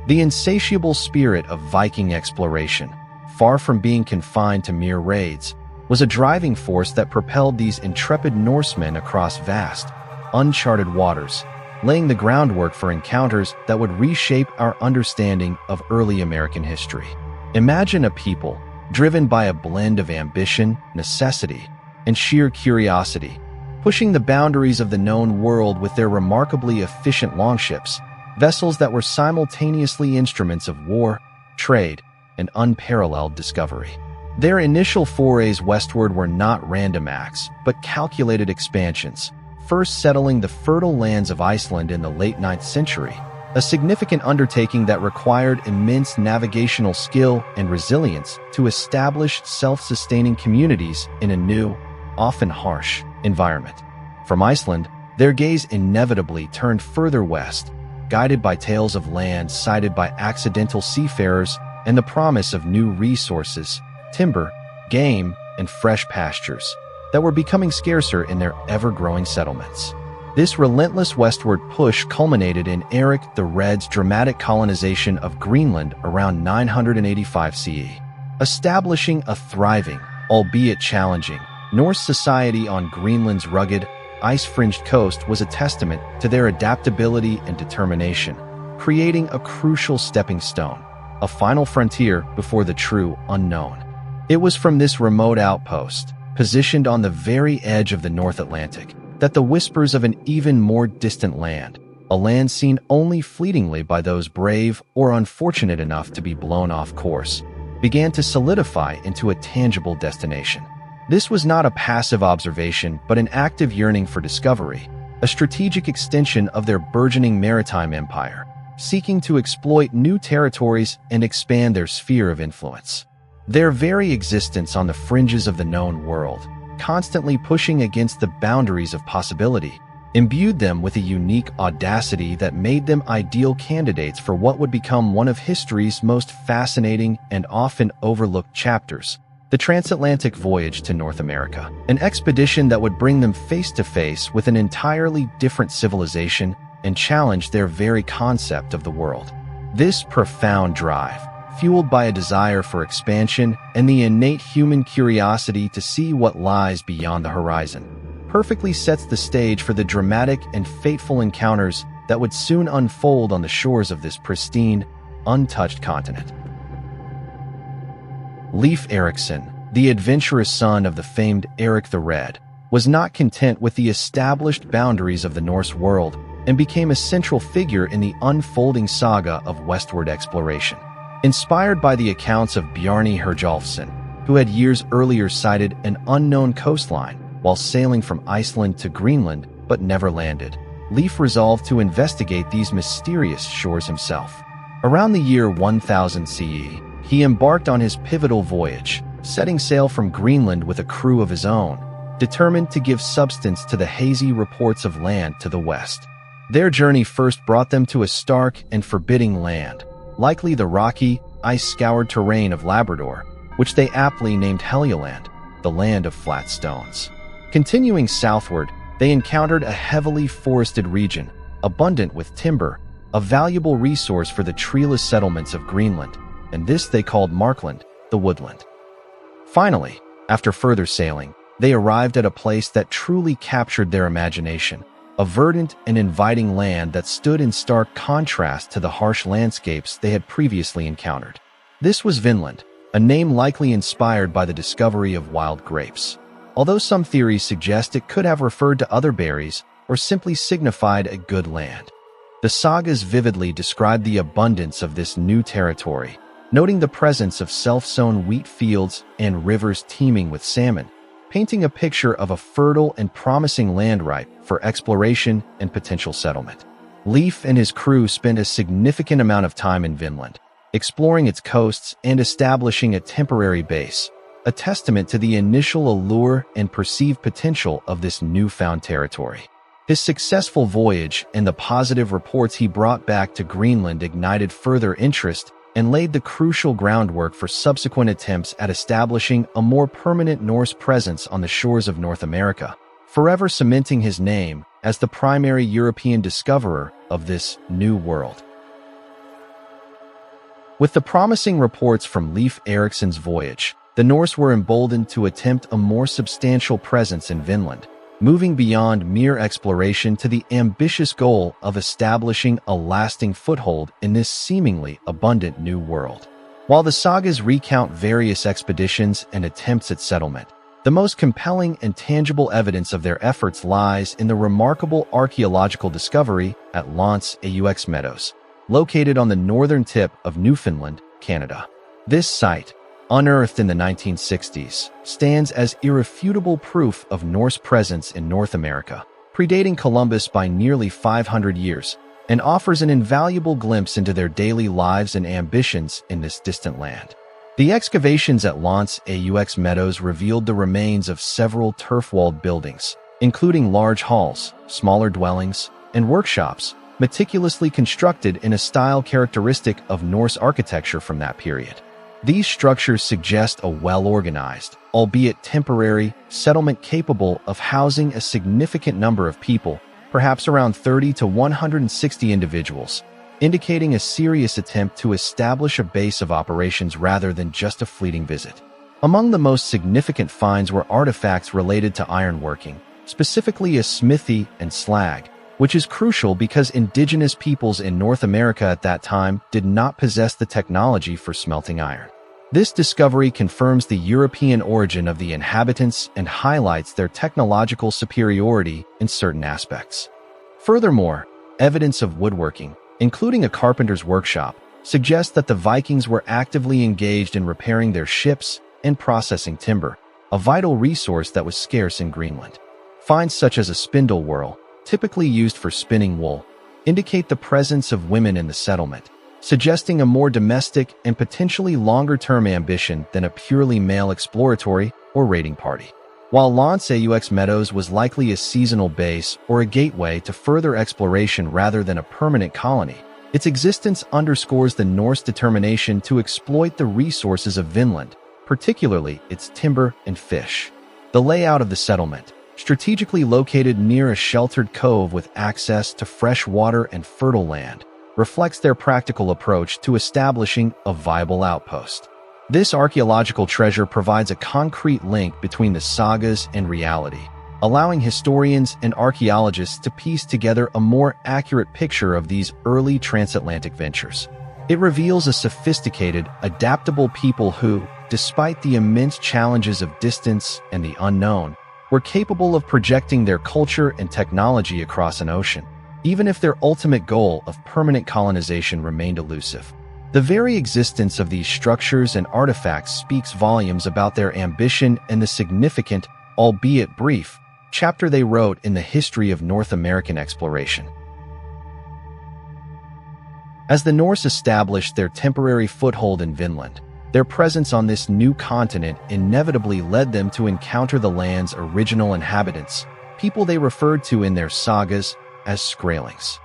The insatiable spirit of Viking exploration, far from being confined to mere raids, was a driving force that propelled these intrepid Norsemen across vast, uncharted waters, laying the groundwork for encounters that would reshape our understanding of early American history. Imagine a people driven by a blend of ambition, necessity, and sheer curiosity, pushing the boundaries of the known world with their remarkably efficient longships, vessels that were simultaneously instruments of war, trade, and unparalleled discovery. Their initial forays westward were not random acts, but calculated expansions, first settling the fertile lands of Iceland in the late 9th century, a significant undertaking that required immense navigational skill and resilience to establish self-sustaining communities in a new, often harsh, environment. From Iceland, their gaze inevitably turned further west, guided by tales of lands sighted by accidental seafarers and the promise of new resources, timber, game, and fresh pastures that were becoming scarcer in their ever-growing settlements. This relentless westward push culminated in Eric the Red's dramatic colonization of Greenland around 985 CE, establishing a thriving, albeit challenging, Norse society on Greenland's rugged, ice-fringed coast was a testament to their adaptability and determination, creating a crucial stepping stone, a final frontier before the true unknown. It was from this remote outpost, positioned on the very edge of the North Atlantic, that the whispers of an even more distant land, a land seen only fleetingly by those brave or unfortunate enough to be blown off course, began to solidify into a tangible destination. This was not a passive observation, but an active yearning for discovery, a strategic extension of their burgeoning maritime empire, seeking to exploit new territories and expand their sphere of influence. Their very existence on the fringes of the known world, constantly pushing against the boundaries of possibility, imbued them with a unique audacity that made them ideal candidates for what would become one of history's most fascinating and often overlooked chapters: the transatlantic voyage to North America, an expedition that would bring them face to face with an entirely different civilization and challenge their very concept of the world. This profound drive, fueled by a desire for expansion and the innate human curiosity to see what lies beyond the horizon, perfectly sets the stage for the dramatic and fateful encounters that would soon unfold on the shores of this pristine, untouched continent. Leif Erikson, the adventurous son of the famed Eric the Red, was not content with the established boundaries of the Norse world and became a central figure in the unfolding saga of westward exploration. Inspired by the accounts of Bjarni Herjolfsson, who had years earlier sighted an unknown coastline while sailing from Iceland to Greenland but never landed, Leif resolved to investigate these mysterious shores himself. Around the year 1000 CE, he embarked on his pivotal voyage, setting sail from Greenland with a crew of his own, determined to give substance to the hazy reports of land to the west. Their journey first brought them to a stark and forbidding land, likely the rocky, ice-scoured terrain of Labrador, which they aptly named Helluland, the land of flat stones. Continuing southward, they encountered a heavily forested region, abundant with timber, a valuable resource for the treeless settlements of Greenland, and this they called Markland, the woodland. Finally, after further sailing, they arrived at a place that truly captured their imagination, a verdant and inviting land that stood in stark contrast to the harsh landscapes they had previously encountered. This was Vinland, a name likely inspired by the discovery of wild grapes, although some theories suggest it could have referred to other berries or simply signified a good land. The sagas vividly describe the abundance of this new territory, noting the presence of self-sown wheat fields and rivers teeming with salmon, painting a picture of a fertile and promising land ripe for exploration and potential settlement. Leif and his crew spent a significant amount of time in Vinland, exploring its coasts and establishing a temporary base, a testament to the initial allure and perceived potential of this newfound territory. His successful voyage and the positive reports he brought back to Greenland ignited further interest and laid the crucial groundwork for subsequent attempts at establishing a more permanent Norse presence on the shores of North America, forever cementing his name as the primary European discoverer of this new world. With the promising reports from Leif Erikson's voyage, the Norse were emboldened to attempt a more substantial presence in Vinland, moving beyond mere exploration to the ambitious goal of establishing a lasting foothold in this seemingly abundant new world. While the sagas recount various expeditions and attempts at settlement, the most compelling and tangible evidence of their efforts lies in the remarkable archaeological discovery at Meadows, located on the northern tip of Newfoundland, Canada. This site, unearthed in the 1960s, stands as irrefutable proof of Norse presence in North America, predating Columbus by nearly 500 years, and offers an invaluable glimpse into their daily lives and ambitions in this distant land. The excavations at Meadows revealed the remains of several turf-walled buildings, including large halls, smaller dwellings, and workshops, meticulously constructed in a style characteristic of Norse architecture from that period. These structures suggest a well-organized, albeit temporary, settlement capable of housing a significant number of people, perhaps around 30 to 160 individuals, indicating a serious attempt to establish a base of operations rather than just a fleeting visit. Among the most significant finds were artifacts related to ironworking, specifically a smithy and slag, which is crucial because indigenous peoples in North America at that time did not possess the technology for smelting iron. This discovery confirms the European origin of the inhabitants and highlights their technological superiority in certain aspects. Furthermore, evidence of woodworking, including a carpenter's workshop, suggests that the Vikings were actively engaged in repairing their ships and processing timber, a vital resource that was scarce in Greenland. Finds such as a spindle whorl, typically used for spinning wool, indicate the presence of women in the settlement, suggesting a more domestic and potentially longer-term ambition than a purely male exploratory or raiding party. While Meadows was likely a seasonal base or a gateway to further exploration rather than a permanent colony, its existence underscores the Norse determination to exploit the resources of Vinland, particularly its timber and fish. The layout of the settlement, strategically located near a sheltered cove with access to fresh water and fertile land, reflects their practical approach to establishing a viable outpost. This archaeological treasure provides a concrete link between the sagas and reality, allowing historians and archaeologists to piece together a more accurate picture of these early transatlantic ventures. It reveals a sophisticated, adaptable people who, despite the immense challenges of distance and the unknown, were capable of projecting their culture and technology across an ocean, even if their ultimate goal of permanent colonization remained elusive. The very existence of these structures and artifacts speaks volumes about their ambition and the significant, albeit brief, chapter they wrote in the history of North American exploration. As the Norse established their temporary foothold in Vinland, their presence on this new continent inevitably led them to encounter the land's original inhabitants, people they referred to in their sagas as Skraelings.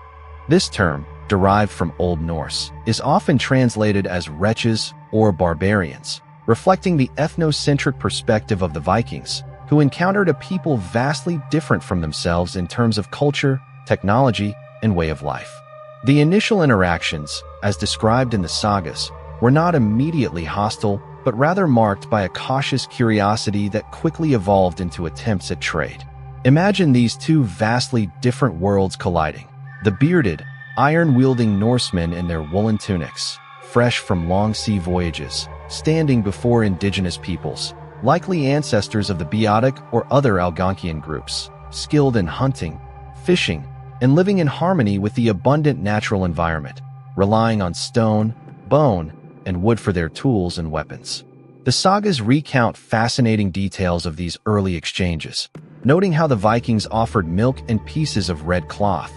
This term, derived from Old Norse, is often translated as wretches or barbarians, reflecting the ethnocentric perspective of the Vikings, who encountered a people vastly different from themselves in terms of culture, technology, and way of life. The initial interactions, as described in the sagas, were not immediately hostile, but rather marked by a cautious curiosity that quickly evolved into attempts at trade. Imagine these two vastly different worlds colliding. The bearded, iron-wielding Norsemen in their woolen tunics, fresh from long sea voyages, standing before indigenous peoples, likely ancestors of the Beotic or other Algonquian groups, skilled in hunting, fishing, and living in harmony with the abundant natural environment, relying on stone, bone, and wood for their tools and weapons. The sagas recount fascinating details of these early exchanges, noting how the Vikings offered milk and pieces of red cloth,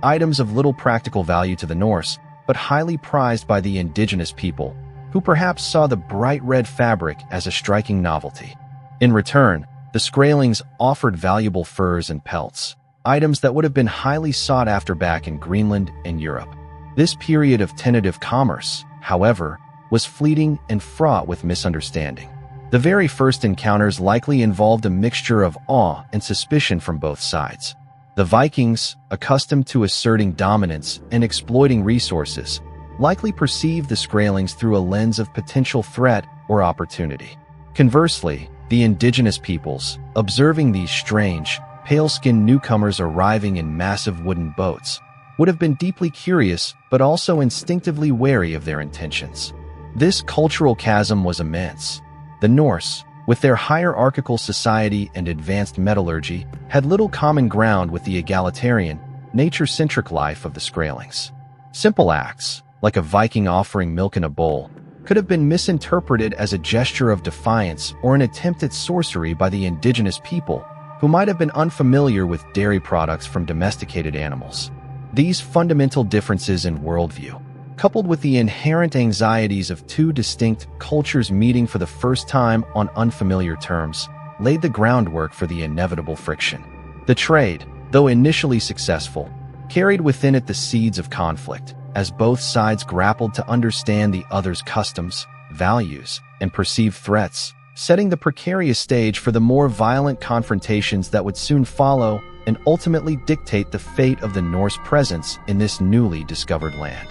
items of little practical value to the Norse, but highly prized by the indigenous people, who perhaps saw the bright red fabric as a striking novelty. In return, the Skraelings offered valuable furs and pelts, items that would have been highly sought after back in Greenland and Europe. This period of tentative commerce, however, was fleeting and fraught with misunderstanding. The very first encounters likely involved a mixture of awe and suspicion from both sides. The Vikings, accustomed to asserting dominance and exploiting resources, likely perceived the Skraelings through a lens of potential threat or opportunity. Conversely, the indigenous peoples, observing these strange, pale-skinned newcomers arriving in massive wooden boats, would have been deeply curious but also instinctively wary of their intentions. This cultural chasm was immense. The Norse, with their hierarchical society and advanced metallurgy, had little common ground with the egalitarian, nature-centric life of the Skraelings. Simple acts, like a Viking offering milk in a bowl, could have been misinterpreted as a gesture of defiance or an attempt at sorcery by the indigenous people, who might have been unfamiliar with dairy products from domesticated animals. These fundamental differences in worldview, coupled with the inherent anxieties of two distinct cultures meeting for the first time on unfamiliar terms, laid the groundwork for the inevitable friction. The trade, though initially successful, carried within it the seeds of conflict, as both sides grappled to understand the other's customs, values, and perceived threats, setting the precarious stage for the more violent confrontations that would soon follow and ultimately dictate the fate of the Norse presence in this newly discovered land.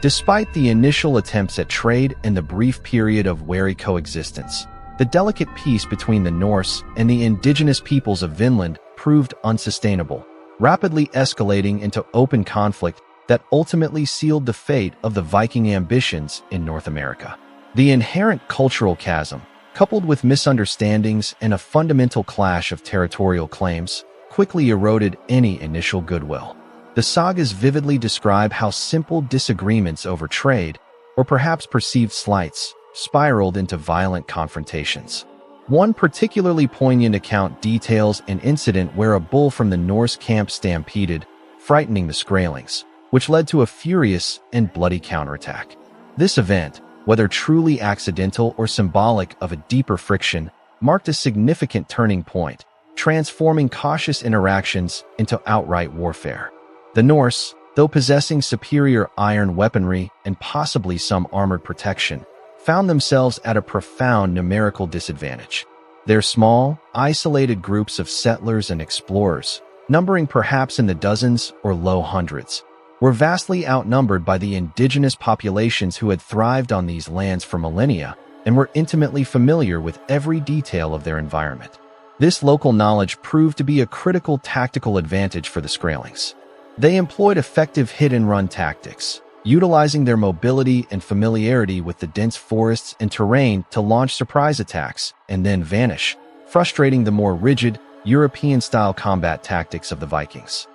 Despite the initial attempts at trade and the brief period of wary coexistence, the delicate peace between the Norse and the indigenous peoples of Vinland proved unsustainable, rapidly escalating into open conflict that ultimately sealed the fate of the Viking ambitions in North America. The inherent cultural chasm, coupled with misunderstandings and a fundamental clash of territorial claims, quickly eroded any initial goodwill. The sagas vividly describe how simple disagreements over trade, or perhaps perceived slights, spiraled into violent confrontations. One particularly poignant account details an incident where a bull from the Norse camp stampeded, frightening the Skraelings, which led to a furious and bloody counterattack. This event, whether truly accidental or symbolic of a deeper friction, marked a significant turning point, transforming cautious interactions into outright warfare. The Norse, though possessing superior iron weaponry and possibly some armored protection, found themselves at a profound numerical disadvantage. Their small, isolated groups of settlers and explorers, numbering perhaps in the dozens or low hundreds, were vastly outnumbered by the indigenous populations who had thrived on these lands for millennia and were intimately familiar with every detail of their environment. This local knowledge proved to be a critical tactical advantage for the Skraelings. They employed effective hit-and-run tactics, utilizing their mobility and familiarity with the dense forests and terrain to launch surprise attacks and then vanish, frustrating the more rigid, European-style combat tactics of the Vikings.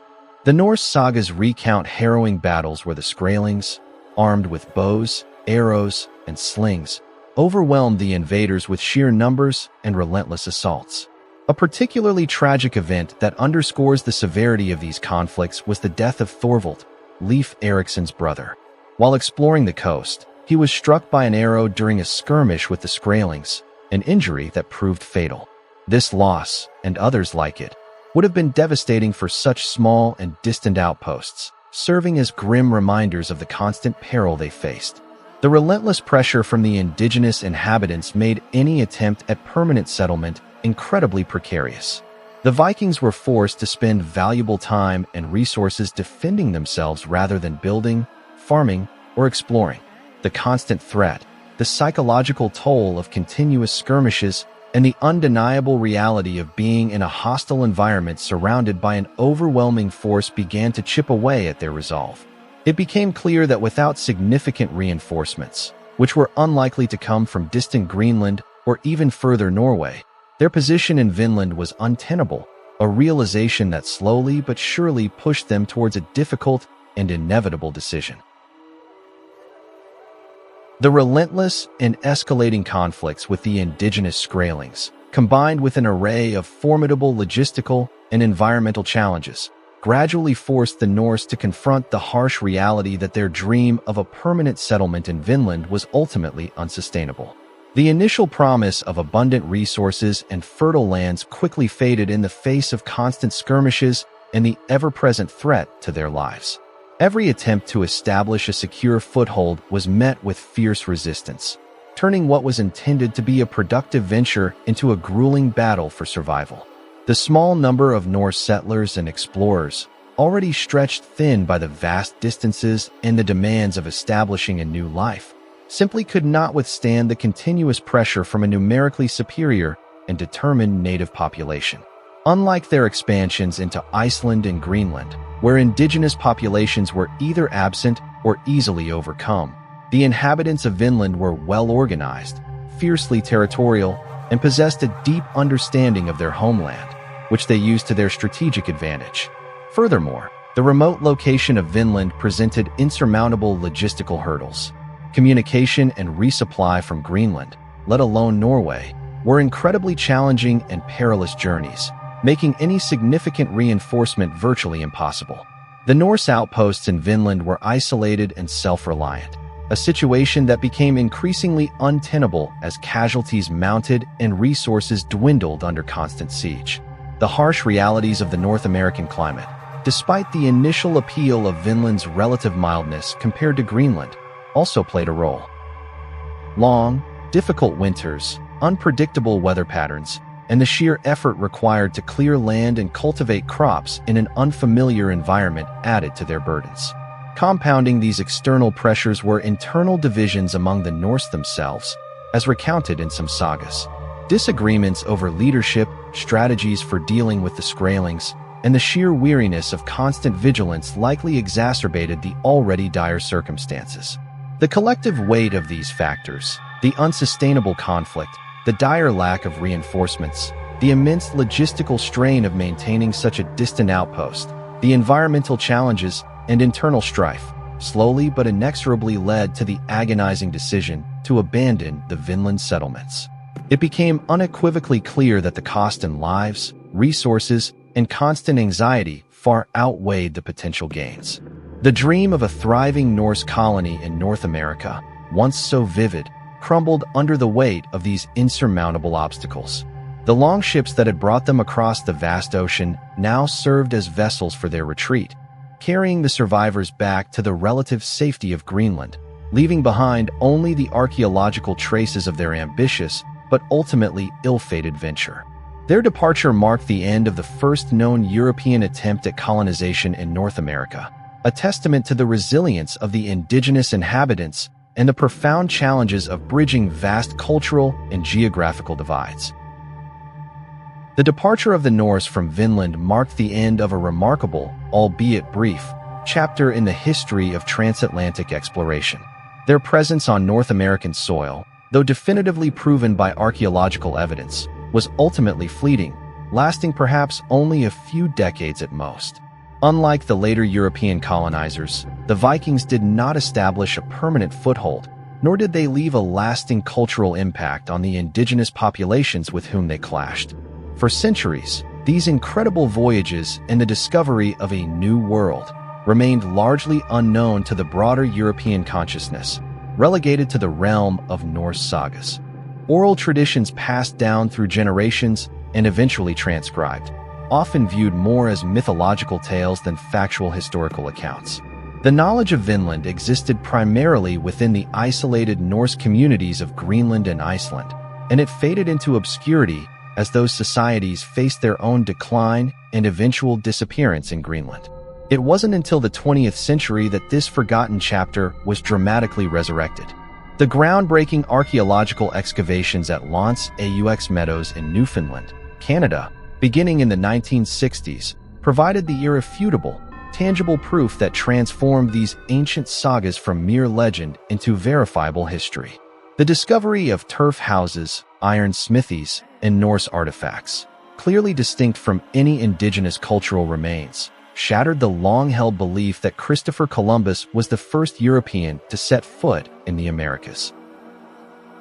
The Norse sagas recount harrowing battles where the Skraelings, armed with bows, arrows, and slings, overwhelmed the invaders with sheer numbers and relentless assaults. A particularly tragic event that underscores the severity of these conflicts was the death of Thorvald, Leif Erikson's brother. While exploring the coast, he was struck by an arrow during a skirmish with the Skraelings, an injury that proved fatal. This loss, and others like it, would have been devastating for such small and distant outposts, serving as grim reminders of the constant peril they faced. The relentless pressure from the indigenous inhabitants made any attempt at permanent settlement incredibly precarious. The Vikings were forced to spend valuable time and resources defending themselves rather than building, farming, or exploring. The constant threat, the psychological toll of continuous skirmishes, and the undeniable reality of being in a hostile environment surrounded by an overwhelming force began to chip away at their resolve. It became clear that without significant reinforcements, which were unlikely to come from distant Greenland or even further Norway, their position in Vinland was untenable, a realization that slowly but surely pushed them towards a difficult and inevitable decision. The relentless and escalating conflicts with the indigenous Skraelings, combined with an array of formidable logistical and environmental challenges, gradually forced the Norse to confront the harsh reality that their dream of a permanent settlement in Vinland was ultimately unsustainable. The initial promise of abundant resources and fertile lands quickly faded in the face of constant skirmishes and the ever-present threat to their lives. Every attempt to establish a secure foothold was met with fierce resistance, turning what was intended to be a productive venture into a grueling battle for survival. The small number of Norse settlers and explorers, already stretched thin by the vast distances and the demands of establishing a new life, simply could not withstand the continuous pressure from a numerically superior and determined native population. Unlike their expansions into Iceland and Greenland, where indigenous populations were either absent or easily overcome, the inhabitants of Vinland were well-organized, fiercely territorial, and possessed a deep understanding of their homeland, which they used to their strategic advantage. Furthermore, the remote location of Vinland presented insurmountable logistical hurdles. Communication and resupply from Greenland, let alone Norway, were incredibly challenging and perilous journeys, making any significant reinforcement virtually impossible. The Norse outposts in Vinland were isolated and self-reliant, a situation that became increasingly untenable as casualties mounted and resources dwindled under constant siege. The harsh realities of the North American climate, despite the initial appeal of Vinland's relative mildness compared to Greenland, also played a role. Long, difficult winters, unpredictable weather patterns, and the sheer effort required to clear land and cultivate crops in an unfamiliar environment added to their burdens. Compounding these external pressures were internal divisions among the Norse themselves, as recounted in some sagas. Disagreements over leadership, strategies for dealing with the Skraelings, and the sheer weariness of constant vigilance likely exacerbated the already dire circumstances. The collective weight of these factors, the unsustainable conflict, the dire lack of reinforcements, the immense logistical strain of maintaining such a distant outpost, the environmental challenges, and internal strife, slowly but inexorably led to the agonizing decision to abandon the Vinland settlements. It became unequivocally clear that the cost in lives, resources, and constant anxiety far outweighed the potential gains. The dream of a thriving Norse colony in North America, once so vivid, crumbled under the weight of these insurmountable obstacles. The longships that had brought them across the vast ocean now served as vessels for their retreat, carrying the survivors back to the relative safety of Greenland, leaving behind only the archaeological traces of their ambitious but ultimately ill-fated venture. Their departure marked the end of the first known European attempt at colonization in North America, a testament to the resilience of the indigenous inhabitants and the profound challenges of bridging vast cultural and geographical divides. The departure of the Norse from Vinland marked the end of a remarkable, albeit brief, chapter in the history of transatlantic exploration. Their presence on North American soil, though definitively proven by archaeological evidence, was ultimately fleeting, lasting perhaps only a few decades at most. Unlike the later European colonizers, the Vikings did not establish a permanent foothold, nor did they leave a lasting cultural impact on the indigenous populations with whom they clashed. For centuries, these incredible voyages and the discovery of a new world remained largely unknown to the broader European consciousness, relegated to the realm of Norse sagas. Oral traditions passed down through generations and eventually transcribed, often viewed more as mythological tales than factual historical accounts. The knowledge of Vinland existed primarily within the isolated Norse communities of Greenland and Iceland, and it faded into obscurity as those societies faced their own decline and eventual disappearance in Greenland. It wasn't until the 20th century that this forgotten chapter was dramatically resurrected. The groundbreaking archaeological excavations at Meadows in Newfoundland, Canada, beginning in the 1960s, provided the irrefutable, tangible proof that transformed these ancient sagas from mere legend into verifiable history. The discovery of turf houses, iron smithies, and Norse artifacts, clearly distinct from any indigenous cultural remains, shattered the long-held belief that Christopher Columbus was the first European to set foot in the Americas.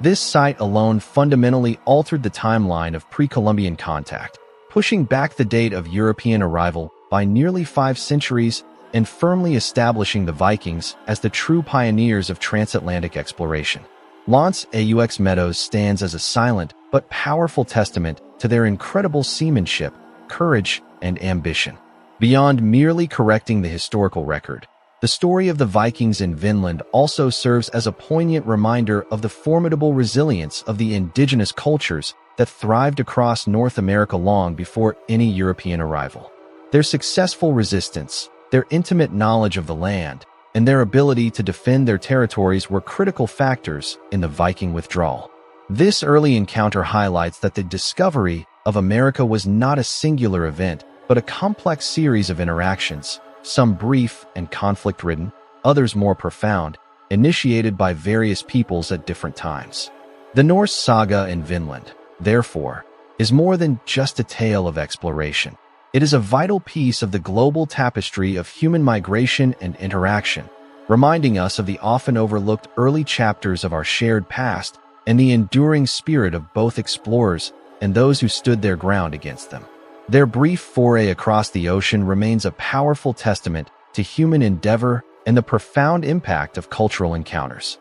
This site alone fundamentally altered the timeline of pre-Columbian contact, pushing back the date of European arrival by nearly 5 centuries and firmly establishing the Vikings as the true pioneers of transatlantic exploration. Meadows stands as a silent but powerful testament to their incredible seamanship, courage, and ambition. Beyond merely correcting the historical record, the story of the Vikings in Vinland also serves as a poignant reminder of the formidable resilience of the indigenous cultures that thrived across North America long before any European arrival. Their successful resistance, their intimate knowledge of the land, and their ability to defend their territories were critical factors in the Viking withdrawal. This early encounter highlights that the discovery of America was not a singular event, but a complex series of interactions, some brief and conflict-ridden, others more profound, initiated by various peoples at different times. The Norse Saga in Vinland, therefore, is more than just a tale of exploration. It is a vital piece of the global tapestry of human migration and interaction, reminding us of the often overlooked early chapters of our shared past and the enduring spirit of both explorers and those who stood their ground against them. Their brief foray across the ocean remains a powerful testament to human endeavor and the profound impact of cultural encounters.